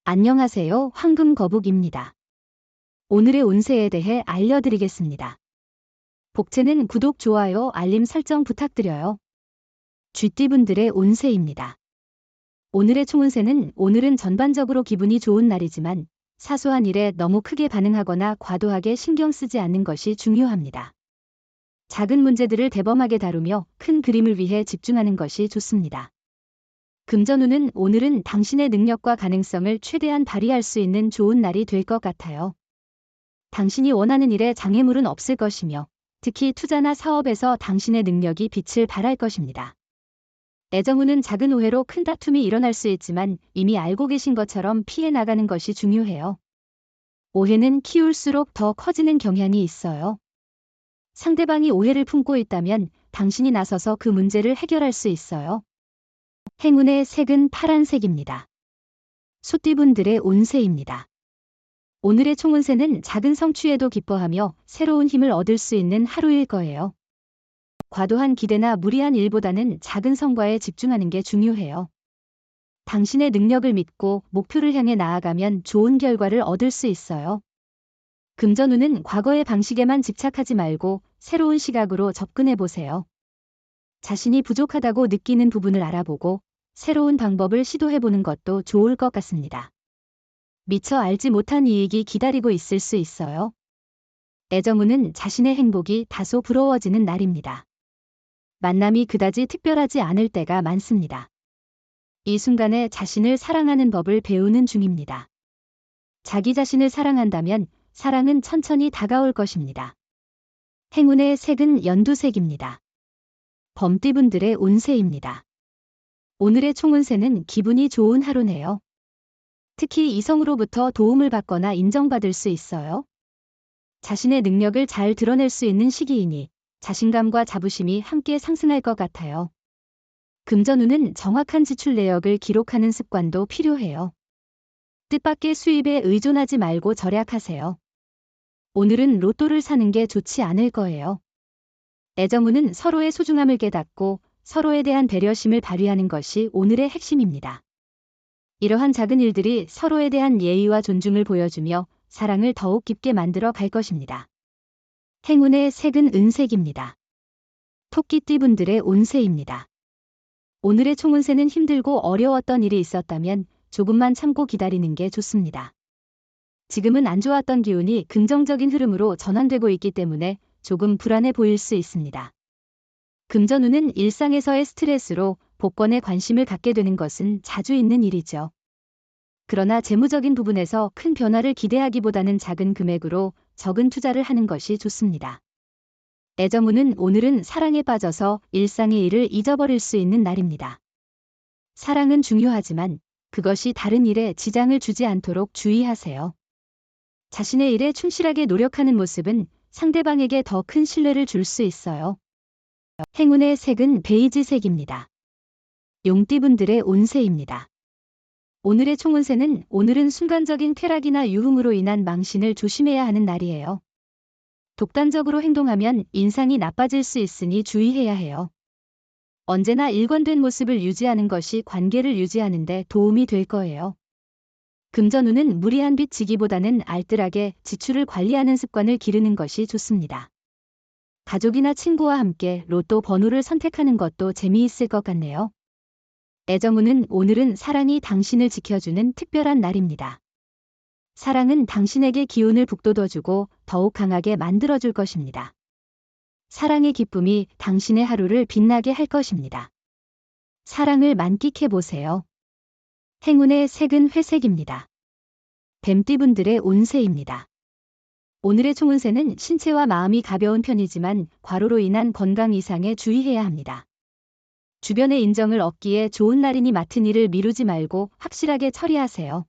안녕하세요. 황금거북입니다. 오늘의 운세에 대해 알려드리겠습니다. 복채는 구독, 좋아요, 알림 설정 부탁드려요. 쥐띠분들의 운세입니다. 오늘의 총운세는 오늘은 전반적으로 기분이 좋은 날이지만 사소한 일에 너무 크게 반응하거나 과도하게 신경 쓰지 않는 것이 중요합니다. 작은 문제들을 대범하게 다루며 큰 그림을 위해 집중하는 것이 좋습니다. 금전운은 오늘은 당신의 능력과 가능성을 최대한 발휘할 수 있는 좋은 날이 될 것 같아요. 당신이 원하는 일에 장애물은 없을 것이며 특히 투자나 사업에서 당신의 능력이 빛을 발할 것입니다. 애정운은 작은 오해로 큰 다툼이 일어날 수 있지만 이미 알고 계신 것처럼 피해 나가는 것이 중요해요. 오해는 키울수록 더 커지는 경향이 있어요. 상대방이 오해를 품고 있다면 당신이 나서서 그 문제를 해결할 수 있어요. 행운의 색은 파란색입니다. 소띠분들의 운세입니다. 오늘의 총운세는 작은 성취에도 기뻐하며 새로운 힘을 얻을 수 있는 하루일 거예요. 과도한 기대나 무리한 일보다는 작은 성과에 집중하는 게 중요해요. 당신의 능력을 믿고 목표를 향해 나아가면 좋은 결과를 얻을 수 있어요. 금전운은 과거의 방식에만 집착하지 말고 새로운 시각으로 접근해 보세요. 자신이 부족하다고 느끼는 부분을 알아보고 새로운 방법을 시도해보는 것도 좋을 것 같습니다. 미처 알지 못한 이익이 기다리고 있을 수 있어요. 애정운은 자신의 행복이 다소 부러워지는 날입니다. 만남이 그다지 특별하지 않을 때가 많습니다. 이 순간에 자신을 사랑하는 법을 배우는 중입니다. 자기 자신을 사랑한다면 사랑은 천천히 다가올 것입니다. 행운의 색은 연두색입니다. 범띠분들의 운세입니다. 오늘의 총운세는 기분이 좋은 하루네요. 특히 이성으로부터 도움을 받거나 인정받을 수 있어요. 자신의 능력을 잘 드러낼 수 있는 시기이니 자신감과 자부심이 함께 상승할 것 같아요. 금전운은 정확한 지출 내역을 기록하는 습관도 필요해요. 뜻밖의 수입에 의존하지 말고 절약하세요. 오늘은 로또를 사는 게 좋지 않을 거예요. 애정운은 서로의 소중함을 깨닫고 서로에 대한 배려심을 발휘하는 것이 오늘의 핵심입니다. 이러한 작은 일들이 서로에 대한 예의와 존중을 보여주며 사랑을 더욱 깊게 만들어 갈 것입니다. 행운의 색은 은색입니다. 토끼띠분들의 운세입니다. 오늘의 총운세는 힘들고 어려웠던 일이 있었다면 조금만 참고 기다리는 게 좋습니다. 지금은 안 좋았던 기운이 긍정적인 흐름으로 전환되고 있기 때문에 조금 불안해 보일 수 있습니다. 금전운은 일상에서의 스트레스로 복권에 관심을 갖게 되는 것은 자주 있는 일이죠. 그러나 재무적인 부분에서 큰 변화를 기대하기보다는 작은 금액으로 적은 투자를 하는 것이 좋습니다. 애정운은 오늘은 사랑에 빠져서 일상의 일을 잊어버릴 수 있는 날입니다. 사랑은 중요하지만 그것이 다른 일에 지장을 주지 않도록 주의하세요. 자신의 일에 충실하게 노력하는 모습은 상대방에게 더 큰 신뢰를 줄 수 있어요. 행운의 색은 베이지색입니다. 용띠분들의 운세입니다. 오늘의 총운세는 오늘은 순간적인 쾌락이나 유흥으로 인한 망신을 조심해야 하는 날이에요. 독단적으로 행동하면 인상이 나빠질 수 있으니 주의해야 해요. 언제나 일관된 모습을 유지하는 것이 관계를 유지하는 데 도움이 될 거예요. 금전운은 무리한 빚 지기보다는 알뜰하게 지출을 관리하는 습관을 기르는 것이 좋습니다. 가족이나 친구와 함께 로또 번호를 선택하는 것도 재미있을 것 같네요. 애정운은 오늘은 사랑이 당신을 지켜주는 특별한 날입니다. 사랑은 당신에게 기운을 북돋워주고 더욱 강하게 만들어줄 것입니다. 사랑의 기쁨이 당신의 하루를 빛나게 할 것입니다. 사랑을 만끽해 보세요. 행운의 색은 회색입니다. 뱀띠분들의 운세입니다. 오늘의 총운세는 신체와 마음이 가벼운 편이지만 과로로 인한 건강 이상에 주의해야 합니다. 주변의 인정을 얻기에 좋은 날이니 맡은 일을 미루지 말고 확실하게 처리하세요.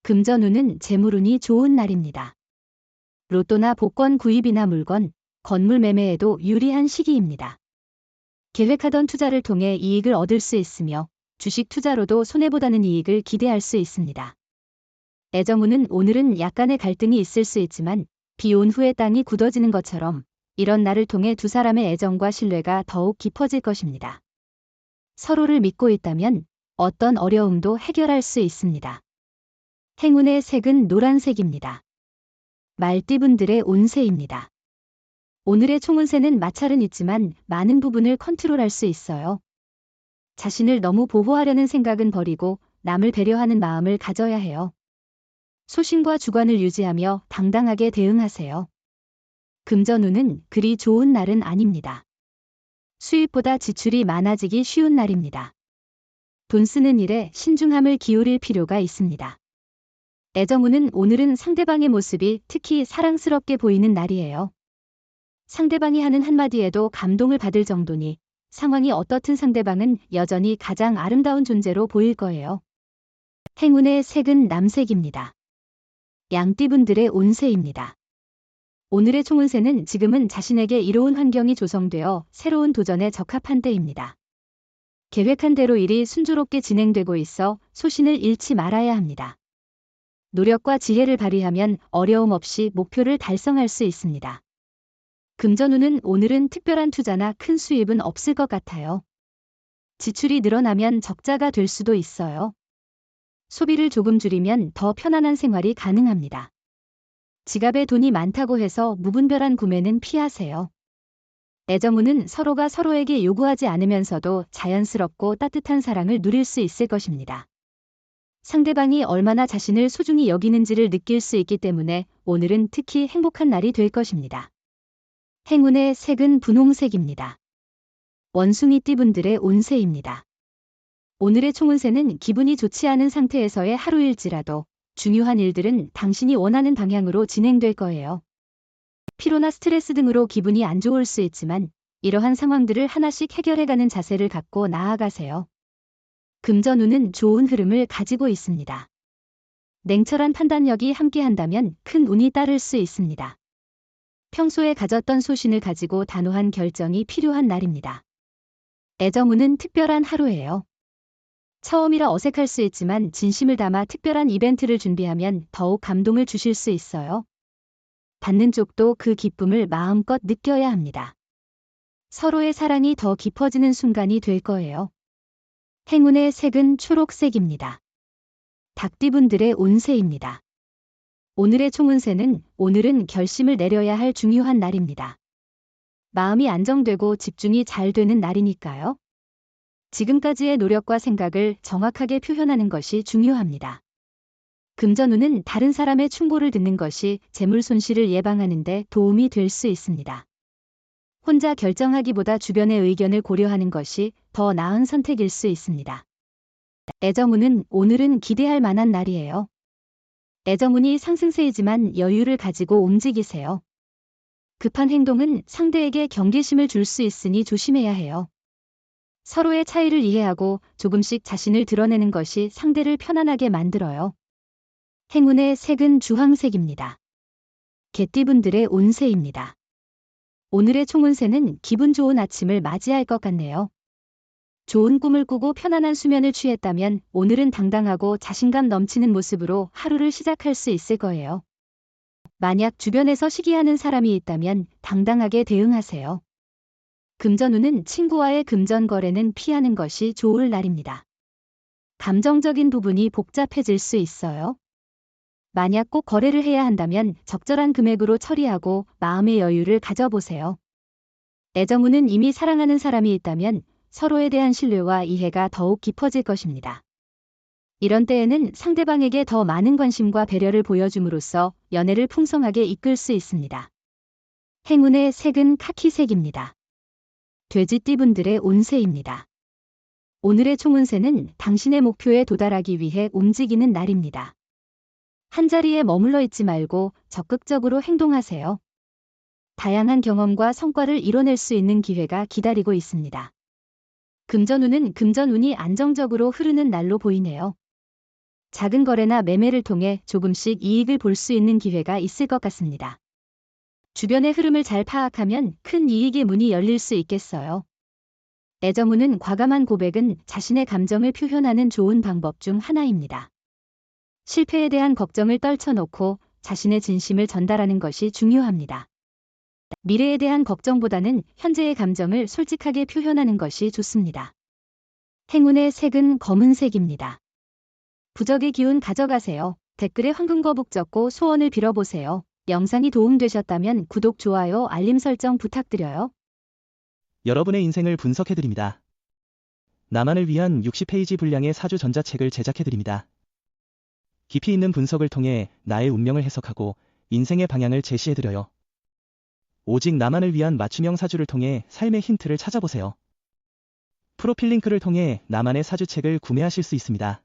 금전운은 재물운이 좋은 날입니다. 로또나 복권 구입이나 물건, 건물 매매에도 유리한 시기입니다. 계획하던 투자를 통해 이익을 얻을 수 있으며 주식 투자로도 손해보다는 이익을 기대할 수 있습니다. 애정운은 오늘은 약간의 갈등이 있을 수 있지만 비 온 후에 땅이 굳어지는 것처럼 이런 날을 통해 두 사람의 애정과 신뢰가 더욱 깊어질 것입니다. 서로를 믿고 있다면 어떤 어려움도 해결할 수 있습니다. 행운의 색은 노란색입니다. 말띠분들의 운세입니다. 오늘의 총운세는 마찰은 있지만 많은 부분을 컨트롤할 수 있어요. 자신을 너무 보호하려는 생각은 버리고 남을 배려하는 마음을 가져야 해요. 소신과 주관을 유지하며 당당하게 대응하세요. 금전운은 그리 좋은 날은 아닙니다. 수입보다 지출이 많아지기 쉬운 날입니다. 돈 쓰는 일에 신중함을 기울일 필요가 있습니다. 애정운은 오늘은 상대방의 모습이 특히 사랑스럽게 보이는 날이에요. 상대방이 하는 한마디에도 감동을 받을 정도니 상황이 어떻든 상대방은 여전히 가장 아름다운 존재로 보일 거예요. 행운의 색은 남색입니다. 양띠분들의 운세입니다. 오늘의 총운세는 지금은 자신에게 이로운 환경이 조성되어 새로운 도전에 적합한 때입니다. 계획한 대로 일이 순조롭게 진행되고 있어 소신을 잃지 말아야 합니다. 노력과 지혜를 발휘하면 어려움 없이 목표를 달성할 수 있습니다. 금전운은 오늘은 특별한 투자나 큰 수입은 없을 것 같아요. 지출이 늘어나면 적자가 될 수도 있어요. 소비를 조금 줄이면 더 편안한 생활이 가능합니다. 지갑에 돈이 많다고 해서 무분별한 구매는 피하세요. 애정운은 서로가 서로에게 요구하지 않으면서도 자연스럽고 따뜻한 사랑을 누릴 수 있을 것입니다. 상대방이 얼마나 자신을 소중히 여기는지를 느낄 수 있기 때문에 오늘은 특히 행복한 날이 될 것입니다. 행운의 색은 분홍색입니다. 원숭이띠분들의 운세입니다. 오늘의 총운세는 기분이 좋지 않은 상태에서의 하루일지라도 중요한 일들은 당신이 원하는 방향으로 진행될 거예요. 피로나 스트레스 등으로 기분이 안 좋을 수 있지만 이러한 상황들을 하나씩 해결해가는 자세를 갖고 나아가세요. 금전운은 좋은 흐름을 가지고 있습니다. 냉철한 판단력이 함께한다면 큰 운이 따를 수 있습니다. 평소에 가졌던 소신을 가지고 단호한 결정이 필요한 날입니다. 애정운은 특별한 하루예요. 처음이라 어색할 수 있지만 진심을 담아 특별한 이벤트를 준비하면 더욱 감동을 주실 수 있어요. 받는 쪽도 그 기쁨을 마음껏 느껴야 합니다. 서로의 사랑이 더 깊어지는 순간이 될 거예요. 행운의 색은 초록색입니다. 닭띠분들의 운세입니다. 오늘의 총운세는 오늘은 결심을 내려야 할 중요한 날입니다. 마음이 안정되고 집중이 잘 되는 날이니까요. 지금까지의 노력과 생각을 정확하게 표현하는 것이 중요합니다. 금전운은 다른 사람의 충고를 듣는 것이 재물 손실을 예방하는 데 도움이 될 수 있습니다. 혼자 결정하기보다 주변의 의견을 고려하는 것이 더 나은 선택일 수 있습니다. 애정운은 오늘은 기대할 만한 날이에요. 애정운이 상승세이지만 여유를 가지고 움직이세요. 급한 행동은 상대에게 경계심을 줄 수 있으니 조심해야 해요. 서로의 차이를 이해하고 조금씩 자신을 드러내는 것이 상대를 편안하게 만들어요. 행운의 색은 주황색입니다. 개띠분들의 운세입니다. 오늘의 총운세는 기분 좋은 아침을 맞이할 것 같네요. 좋은 꿈을 꾸고 편안한 수면을 취했다면 오늘은 당당하고 자신감 넘치는 모습으로 하루를 시작할 수 있을 거예요. 만약 주변에서 시기하는 사람이 있다면 당당하게 대응하세요. 금전운은 친구와의 금전 거래는 피하는 것이 좋을 날입니다. 감정적인 부분이 복잡해질 수 있어요. 만약 꼭 거래를 해야 한다면 적절한 금액으로 처리하고 마음의 여유를 가져보세요. 애정운은 이미 사랑하는 사람이 있다면 서로에 대한 신뢰와 이해가 더욱 깊어질 것입니다. 이런 때에는 상대방에게 더 많은 관심과 배려를 보여줌으로써 연애를 풍성하게 이끌 수 있습니다. 행운의 색은 카키색입니다. 돼지띠분들의 운세입니다. 오늘의 총운세는 당신의 목표에 도달하기 위해 움직이는 날입니다. 한자리에 머물러 있지 말고 적극적으로 행동하세요. 다양한 경험과 성과를 이뤄낼 수 있는 기회가 기다리고 있습니다. 금전운은 금전운이 안정적으로 흐르는 날로 보이네요. 작은 거래나 매매를 통해 조금씩 이익을 볼 수 있는 기회가 있을 것 같습니다. 주변의 흐름을 잘 파악하면 큰 이익의 문이 열릴 수 있겠어요. 애정운은 과감한 고백은 자신의 감정을 표현하는 좋은 방법 중 하나입니다. 실패에 대한 걱정을 떨쳐놓고 자신의 진심을 전달하는 것이 중요합니다. 미래에 대한 걱정보다는 현재의 감정을 솔직하게 표현하는 것이 좋습니다. 행운의 색은 검은색입니다. 부적의 기운 가져가세요. 댓글에 황금거북 적고 소원을 빌어보세요. 영상이 도움되셨다면 구독, 좋아요, 알림 설정 부탁드려요. 여러분의 인생을 분석해드립니다. 나만을 위한 60페이지 분량의 사주 전자책을 제작해드립니다. 깊이 있는 분석을 통해 나의 운명을 해석하고 인생의 방향을 제시해드려요. 오직 나만을 위한 맞춤형 사주를 통해 삶의 힌트를 찾아보세요. 프로필 링크를 통해 나만의 사주책을 구매하실 수 있습니다.